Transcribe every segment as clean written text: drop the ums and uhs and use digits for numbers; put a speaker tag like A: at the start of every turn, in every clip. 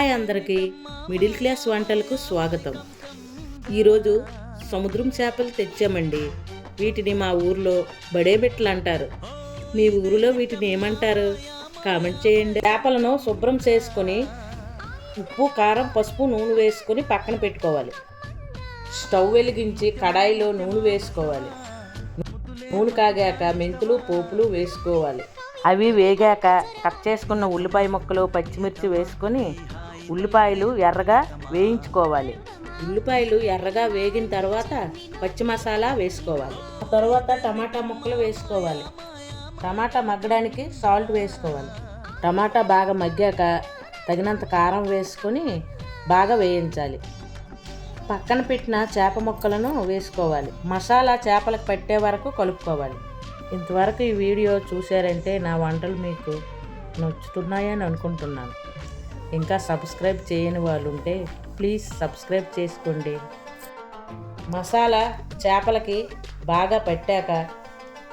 A: Hi అందరికీ, middle class వంటలకు స్వాగతం. ఈరోజు సముద్రం చేపలు తెచ్చామండి. వీటిని మా ఊర్లో బడేబెట్లు అంటారు. మీ ఊరిలో వీటిని ఏమంటారు కామెంట్ చేయండి. చేపలను శుభ్రం చేసుకొని ఉప్పు, కారం, పసుపు, నూనె వేసుకొని పక్కన పెట్టుకోవాలి. స్టవ్ వెలిగించి కడాయిలో నూనె వేసుకోవాలి. నూనె కాగాక మెంతులు, పోపులు వేసుకోవాలి. అవి వేగాక కట్ చేసుకున్న ఉల్లిపాయ ముక్కలు, పచ్చిమిర్చి వేసుకొని ఉల్లిపాయలు ఎర్రగా వేయించుకోవాలి. ఉల్లిపాయలు ఎర్రగా వేగిన తర్వాత పచ్చి మసాలా వేసుకోవాలి. తర్వాత టమాటా ముక్కలు వేసుకోవాలి. టమాటా మగ్గడానికి సాల్ట్ వేసుకోవాలి. టమాటా బాగా మగ్గాక తగినంత కారం వేసుకొని బాగా వేయించాలి. పక్కన పెట్టిన చేప ముక్కలను వేసుకోవాలి. మసాలా చేపలకు పట్టే వరకు కలుపుకోవాలి. ఇంతవరకు ఈ వీడియో చూశారంటే నా వంటలు మీకు నచ్చుతున్నాయని అనుకుంటున్నాను. ఇంకా సబ్స్క్రైబ్ చేయని వాళ్ళు ఉంటే ప్లీజ్ సబ్స్క్రైబ్ చేసుకోండి. మసాలా చేపలకి బాగా పట్టాక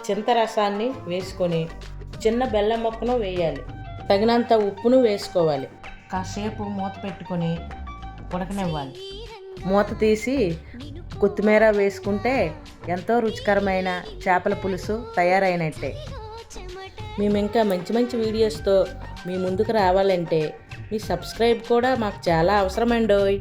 A: చింతరసాన్ని వేసుకొని చిన్న బెల్లం ముక్కను వేయాలి. తగినంత ఉప్పును వేసుకోవాలి. కాసేపు మూత పెట్టుకొని ఉడకనివ్వాలి. మూత తీసి కొత్తిమీర వేసుకుంటే ఎంతో రుచికరమైన చేపల పులుసు తయారైనట్టే. మేము ఇంకా మంచి మంచి వీడియోస్తో మీ ముందుకు రావాలంటే మీ సబ్స్క్రైబ్ కూడా మాకు చాలా అవసరమండోయ్.